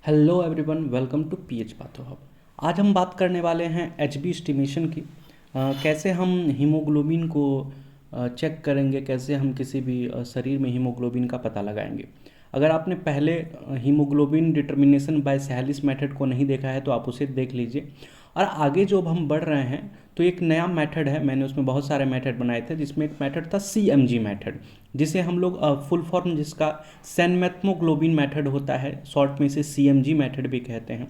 Hello everyone, welcome to PH patho hub. आज हम बात करने वाले हैं एचबी एस्टिमेशन की। कैसे हम हीमोग्लोबिन को चेक करेंगे, कैसे हम किसी भी शरीर में हीमोग्लोबिन का पता लगाएंगे। अगर आपने पहले हीमोग्लोबिन डिटर्मिनेशन बाय सैलिस मेथड को नहीं देखा है तो आप उसे देख लीजिए। और आगे जो अब हम बढ़ रहे हैं तो एक नया मेथड है, मैंने उसमें बहुत सारे मेथड बनाए थे, जिसमें एक मेथड था सीएमजी मेथड, जिसे हम लोग फुल फॉर्म जिसका सैनमेथ्मोग्लोबिन मेथड होता है, शॉर्ट में इसे सीएमजी मेथड भी कहते हैं।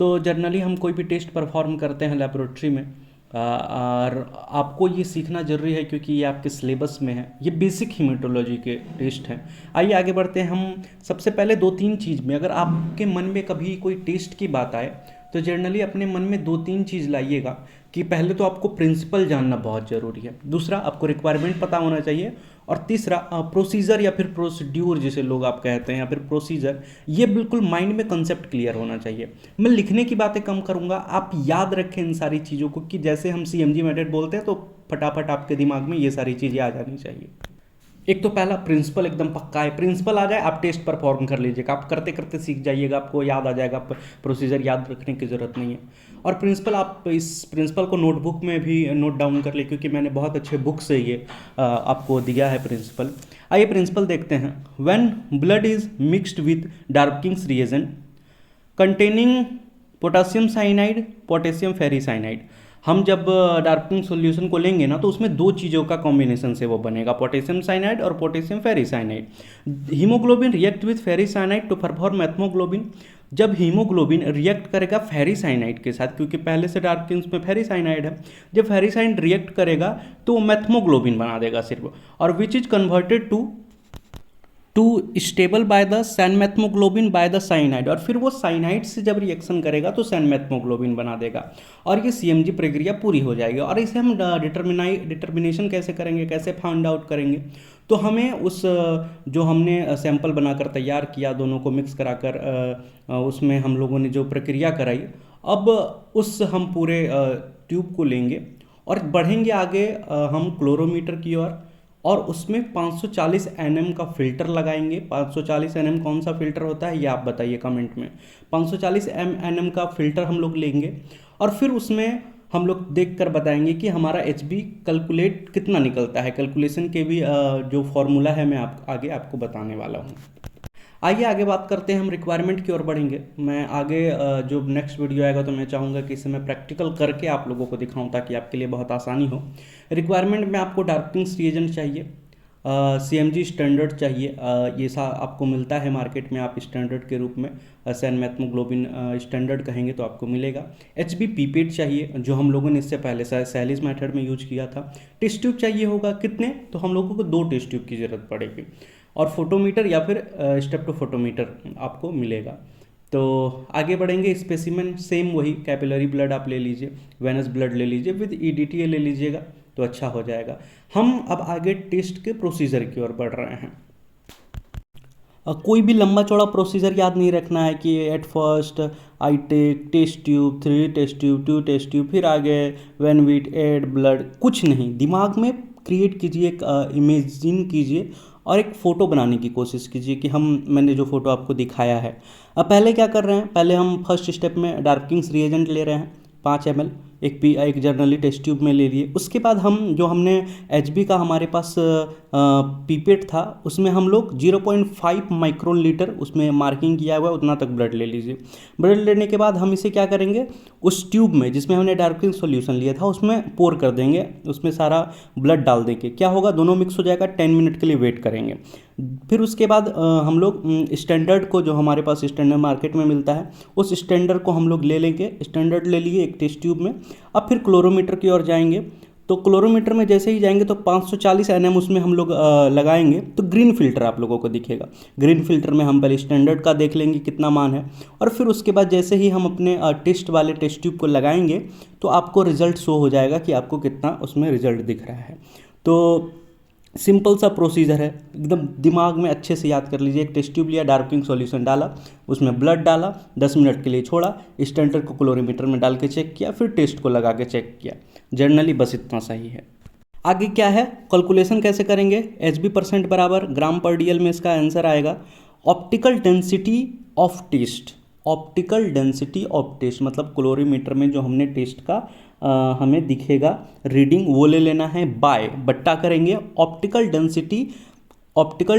तो जनरली हम कोई भी टेस्ट परफॉर्म करते हैं लेबोरेटरी में, और आपको ये सीखना जरूरी है क्योंकि ये आपके सिलेबस में है। ये बेसिक हीमेटोलॉजी के टेस्ट हैं। आइए आगे बढ़ते हैं। हम सबसे पहले दो तीन चीज़ में, अगर आपके मन में कभी कोई टेस्ट की बात आए तो जनरली अपने मन में दो तीन चीज़ लाइएगा कि पहले तो आपको प्रिंसिपल जानना बहुत ज़रूरी है, दूसरा आपको रिक्वायरमेंट पता होना चाहिए, और तीसरा प्रोसीजर या फिर प्रोसीड्यूर जिसे लोग आप कहते हैं, या फिर प्रोसीजर, ये बिल्कुल माइंड में कंसेप्ट क्लियर होना चाहिए। मैं लिखने की बातें कम करूंगा, आप याद रखें इन सारी चीज़ों को कि जैसे हम सीएमजी मेथड बोलते हैं तो फटाफट आपके दिमाग में ये सारी चीज़ें आ जानी चाहिए। एक तो पहला प्रिंसिपल एकदम पक्का है, प्रिंसिपल आ जाए आप टेस्ट परफॉर्म कर लीजिएगा, आप करते करते सीख जाइएगा, आपको याद आ जाएगा, प्रोसीजर याद रखने की ज़रूरत नहीं है। और प्रिंसिपल, आप इस प्रिंसिपल को नोटबुक में भी नोट डाउन कर ले क्योंकि मैंने बहुत अच्छे बुक से ये आपको दिया है प्रिंसिपल। आइए प्रिंसिपल देखते हैं। When blood is mixed with Drabkin's reagent containing potassium cyanide, potassium ferricyanide, हम जब डार्किंग सॉल्यूशन को लेंगे ना तो उसमें दो चीज़ों का कॉम्बिनेशन से वो बनेगा, पोटेशियम साइनाइड और potassium ferricyanide. Haemoglobin react with ferricyanide to perform methaemoglobin. जब हीमोग्लोबिन रिएक्ट करेगा फेरिसाइनाइड के साथ, क्योंकि पहले से डार्किंग्स में फेरिसाइनाइड है, जब फेरिसाइनाइड रिएक्ट करेगा तो वो मेथमोग्लोबिन बना देगा सिर्फ, और which is converted to stable by the cyanmethaemoglobin by the cyanide, और फिर वो साइनाइड से जब रिएक्शन करेगा तो सैनमेथ्मोग्लोबिन बना देगा, और ये सीएमजी प्रक्रिया पूरी हो जाएगी। और इसे हम डिटर्मिनेशन कैसे करेंगे, कैसे फाइंड आउट करेंगे, तो हमें उस जो हमने सैंपल बनाकर तैयार किया, दोनों को मिक्स कराकर उसमें हम लोगों ने जो प्रक्रिया कराई, अब उस हम पूरे ट्यूब को लेंगे और बढ़ेंगे आगे हम क्लोरोमीटर की ओर, और उसमें 540 एनएम का फ़िल्टर लगाएंगे। 540 एनएम कौन सा फ़िल्टर होता है ये आप बताइए कमेंट में। 540 एनएम का फ़िल्टर हम लोग लेंगे और फिर उसमें हम लोग देख कर बताएंगे कि हमारा एचबी कैलकुलेट कितना निकलता है। कैलकुलेशन के भी जो फॉर्मूला है मैं आगे आपको बताने वाला हूँ। आइए आगे बात करते हैं, हम रिक्वायरमेंट की ओर बढ़ेंगे। मैं आगे जो नेक्स्ट वीडियो आएगा तो मैं चाहूँगा कि इसे मैं प्रैक्टिकल करके आप लोगों को दिखाऊं ताकि आपके लिए बहुत आसानी हो। रिक्वायरमेंट में आपको डार्किंग्स रिएजेंट चाहिए, सीएमजी स्टैंडर्ड चाहिए, ये सा आपको मिलता है मार्केट में, आप स्टैंडर्ड के रूप में सैनमेथ्मोग्लोबिन स्टैंडर्ड कहेंगे तो आपको मिलेगा। एचबी पीपेट चाहिए जो हम लोगों ने इससे पहले सैलिस मेथड में यूज किया था। टेस्ट ट्यूब चाहिए होगा, कितने, तो हम लोगों को 2 टेस्ट ट्यूब की ज़रूरत पड़ेगी, और फोटोमीटर या फिर स्टेप्टोफोटोमीटर आपको मिलेगा। तो आगे बढ़ेंगे। स्पेसिमेन सेम वही, कैपिलरी ब्लड आप ले लीजिए, वेनस ब्लड ले लीजिए, विद ईडीटीए ले लीजिएगा तो अच्छा हो जाएगा। हम अब आगे टेस्ट के प्रोसीजर की ओर बढ़ रहे हैं। कोई भी लंबा चौड़ा प्रोसीजर याद नहीं रखना है कि at first I take test tube, 3 test tube, 2 test tube, फिर आगे व्हेन वी ऐड ब्लड, कुछ नहीं। दिमाग में क्रिएट कीजिए, एक इमेजिन कीजिए और एक फ़ोटो बनाने की कोशिश कीजिए कि मैंने जो फ़ोटो आपको दिखाया है। अब पहले क्या कर रहे हैं, पहले हम फर्स्ट स्टेप में डार्किंग्स रिएजेंट ले रहे हैं 5 ml, एक जर्नली टेस्ट ट्यूब में ले लिए। उसके बाद हमने एचबी का हमारे पास पीपेट था, उसमें हम लोग 0.5 माइक्रोन लीटर उसमें मार्किंग किया हुआ है, उतना तक ब्लड ले लीजिए। ब्लड लेने के बाद हम इसे क्या करेंगे, उस ट्यूब में जिसमें हमने डार्किंग सॉल्यूशन लिया था उसमें पोर कर देंगे, उसमें सारा ब्लड डाल देंगे। क्या होगा, दोनों मिक्स हो जाएगा, 10 मिनट के लिए वेट करेंगे। फिर उसके बाद हम लोग स्टैंडर्ड को, जो हमारे पास स्टैंडर्ड मार्केट में मिलता है, उस स्टैंडर्ड को हम लोग ले लेंगे। स्टैंडर्ड ले लिए एक टेस्ट ट्यूब में। अब फिर क्लोरोमीटर की ओर जाएंगे, तो क्लोरोमीटर में जैसे ही जाएंगे तो 540 एनएम उसमें हम लोग लगाएंगे, तो ग्रीन फिल्टर आप लोगों को दिखेगा। ग्रीन फिल्टर में हम पहले स्टैंडर्ड का देख लेंगे कितना मान है, और फिर उसके बाद जैसे ही हम अपने टेस्ट वाले टेस्ट ट्यूब को लगाएंगे तो आपको रिजल्ट शो हो जाएगा कि आपको कितना उसमें रिजल्ट दिख रहा है। तो सिंपल सा प्रोसीजर है, एकदम दिमाग में अच्छे से याद कर लीजिए। एक टेस्ट ट्यूब लिया, डार्किंग सॉल्यूशन डाला, उसमें ब्लड डाला, 10 मिनट के लिए छोड़ा, स्टैंडर्ड को क्लोरीमीटर में डाल के चेक किया, फिर टेस्ट को लगा के चेक किया। जनरली बस इतना सही है। आगे क्या है, कैलकुलेशन कैसे करेंगे, एचबी % बराबर ग्राम पर डीएल में इसका आंसर आएगा। Optical density of test, optical density of test, मतलब क्लोरीमीटर में जो हमने टेस्ट का हमें दिखेगा रीडिंग वो ले लेना है, बाय बट्टा करेंगे optical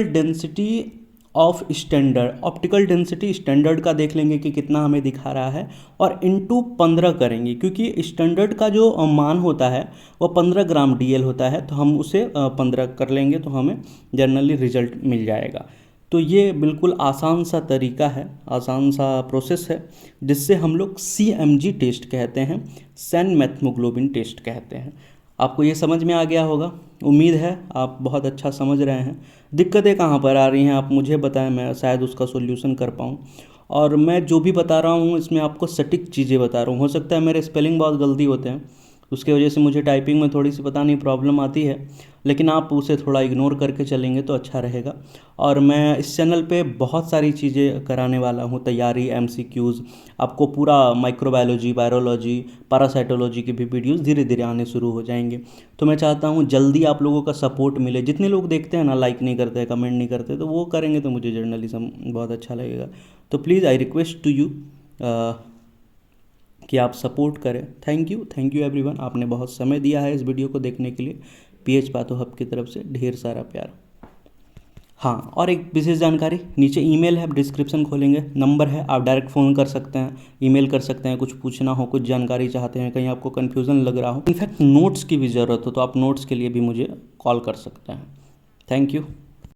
density of standard, optical density standard का देख लेंगे कि कितना हमें दिखा रहा है, और इनटू 15 करेंगे, क्योंकि स्टैंडर्ड का जो मान होता है वो 15 ग्राम डीएल होता है, तो हम उसे 15 कर लेंगे तो हमें जनरली रिजल्ट मिल जाएगा। तो ये बिल्कुल आसान सा तरीका है, आसान सा प्रोसेस है, जिससे हम लोग CMG टेस्ट कहते हैं, सैन मेथमोग्लोबिन टेस्ट कहते हैं। आपको ये समझ में आ गया होगा, उम्मीद है आप बहुत अच्छा समझ रहे हैं। दिक्कतें कहाँ पर आ रही हैं आप मुझे बताएं, मैं शायद उसका सॉल्यूशन कर पाऊँ। और मैं जो भी बता रहा हूँ इसमें आपको सटीक चीज़ें बता रहा हूँ। हो सकता है मेरे स्पेलिंग बहुत गलती होते हैं, उसके वजह से मुझे टाइपिंग में थोड़ी सी पता नहीं प्रॉब्लम आती है, लेकिन आप उसे थोड़ा इग्नोर करके चलेंगे तो अच्छा रहेगा। और मैं इस चैनल पे बहुत सारी चीज़ें कराने वाला हूँ, तैयारी, MCQs, आपको पूरा माइक्रोबायोलॉजी, वायरोलॉजी, पैरासाइटोलॉजी की भी वीडियोस धीरे धीरे आने शुरू हो जाएंगे। तो मैं चाहता हूँ जल्दी आप लोगों का सपोर्ट मिले। जितने लोग देखते हैं ना, लाइक नहीं करते, कमेंट नहीं करते, तो वो करेंगे तो मुझे जर्नलिज्म बहुत अच्छा लगेगा। तो please I request to you कि आप सपोर्ट करें। थैंक यू एवरीवन, आपने बहुत समय दिया है इस वीडियो को देखने के लिए। PH पाथो हब की तरफ से ढेर सारा प्यार। हाँ, और एक विशेष जानकारी, नीचे ईमेल है, डिस्क्रिप्शन खोलेंगे, नंबर है, आप डायरेक्ट फ़ोन कर सकते हैं, ईमेल कर सकते हैं, कुछ पूछना हो, कुछ जानकारी चाहते हैं, कहीं आपको कन्फ्यूज़न लग रहा हो, इनफैक्ट नोट्स की भी ज़रूरत हो तो आप नोट्स के लिए भी मुझे कॉल कर सकते हैं। Thank you.